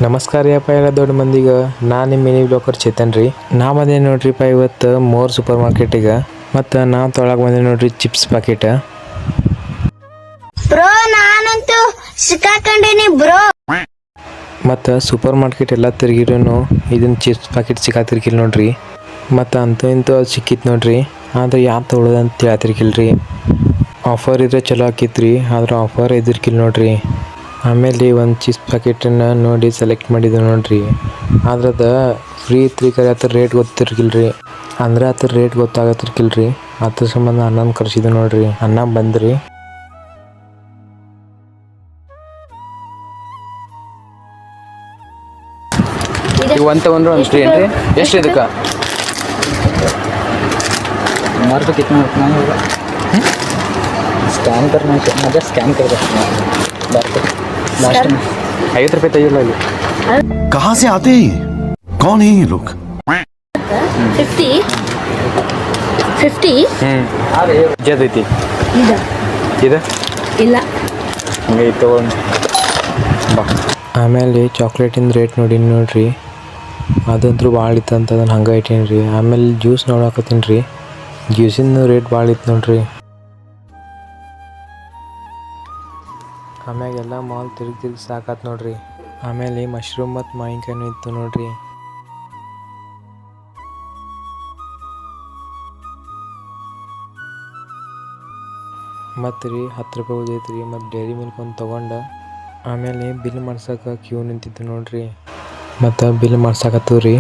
ನಮಸ್ಕಾರ ರೀಪ್ಪ ಎಲ್ಲ ದೊಡ್ಡ ಮಂದಿಗೆ. ನಾನು ನಿಮ್ಮ ಮಿನಿ ಬ್ಲಾಕರ್ ಚೇತನ್ ರೀ. ನಾ ಬಂದೆ ನೋಡ್ರಿಪ್ಪ ಇವತ್ತು ಮೋರ್ ಸೂಪರ್ ಮಾರ್ಕೆಟಿಗೆ. ಮತ್ತು ನಾ ತೊಳಗೆ ಬಂದೆ ನೋಡ್ರಿ ಚಿಪ್ಸ್ ಪ್ಯಾಕೆಟ್. ಬ್ರೋ ನಾನಂತೂ ಸಿಕ್ಕಾಕೊಂಡೇನಿ ಬ್ರೋ. ಮತ್ತು ಸೂಪರ್ ಮಾರ್ಕೆಟ್ ಎಲ್ಲ ತಿರುಗಿರೂ ಇದನ್ನ ಚಿಪ್ಸ್ ಪ್ಯಾಕೆಟ್ ಸಿಕ್ಕಾತಿರ್ಕಿಲ್ಲ ನೋಡ್ರಿ. ಮತ್ತು ಅಂತೂ ಇಂತೂ ಅದು ಸಿಕ್ಕಿತ್ತು ನೋಡ್ರಿ. ಆದರೆ ಯಾರು ತೊಗೊಳೋದಂತ ತಿಳ್ತಿರ್ಕಿಲ್ರಿ. ಆಫರ್ ಇದ್ರೆ ಚಲೋ ಆಕಿತ್ರಿ, ಆದ್ರೆ ಆಫರ್ ಇದ್ದಿರ್ಕಿಲ್ಲ ನೋಡ್ರಿ. ಆಮೇಲೆ ಒಂದು ಚಿಪ್ಸ್ ಪ್ಯಾಕೆಟನ್ನು ನೋಡಿ ಸೆಲೆಕ್ಟ್ ಮಾಡಿದ್ವಿ ನೋಡ್ರಿ. ಆದ್ರೆ ಅದು ಫ್ರೀ ಇತ್ತು ಕರೆ ಅದ್ರ ರೇಟ್ ಗೊತ್ತಿರ್ಕಿಲ್ರಿ. ಅಂದ್ರೆ ಅದ್ರ ರೇಟ್ ಗೊತ್ತಾಗತ್ತಿರ್ಕಿಲ್ರಿ. ಅದ್ರ ಸಂಬಂಧ ಅಣ್ಣನ ಕರ್ಸಿದ್ವಿ ನೋಡ್ರಿ. ಅಣ್ಣ ಬಂದ್ರಿ. ಒಂದು ತೊಗೊಂಡ್ರು ಒಂದು ಫ್ರೀ ಏನ್ರಿ? ಎಷ್ಟು ಇದಕ್ಕೆ मार तो कितना उतना ही होगा। स्कैन करना है, मुझे स्कैन कर सकते हैं लास्ट में 50 रुपये तैयार लगे। कहाँ से आते हैं ये? कौन है ये लोग? 50 ಜದೈತಿ ಇದು ಇಲ್ಲ ಹಂಗೆ ತೊಗೊಂಡು ಬಾ. ಆಮೇಲೆ ಚಾಕ್ಲೇಟಿಂದ ರೇಟ್ ನೋಡ್ರಿ. ಅದಂತೂ ಭಾಳ ಇತ್ತು ಅಂತ ಅದನ್ನು ಹಂಗೆ ಇಟ್ಟೀನಿ ರೀ. ಆಮೇಲೆ ಜ್ಯೂಸ್ ನೋಡಾಕತ್ತೀನಿ ರೀ. ಜ್ಯೂಸಿನ ರೇಟ್ ಭಾಳ ಇತ್ತು ನೋಡ್ರಿ. ಆಮ್ಯಾಗ ಎಲ್ಲ ಮಾಲ್ ತಿರುಗಿ ಸಾಕಾತು ನೋಡ್ರಿ. ಆಮೇಲೆ ಮಶ್ರೂಮ್ ಮತ್ತು ಮಾವಿನಕಾಯಿನೂ ಇತ್ತು ನೋಡ್ರಿ. ಮತ್ತು ರೀ 10 ರೂಪಾಯಿ ಉಳಿದೈತೆ ರೀ. ಮತ್ತು ಡೈರಿ ಮಿಲ್ಕ್ ಒಂದು ತೊಗೊಂಡು ಆಮೇಲೆ ಬಿಲ್ ಮಾಡ್ಸೋಕೆ ಕ್ಯೂ ನಿಂತಿತ್ತು ನೋಡ್ರಿ. ಮತ್ತು ಬಿಲ್ ಮಾಡ್ಸಕತ್ತೀವಿ ರೀ.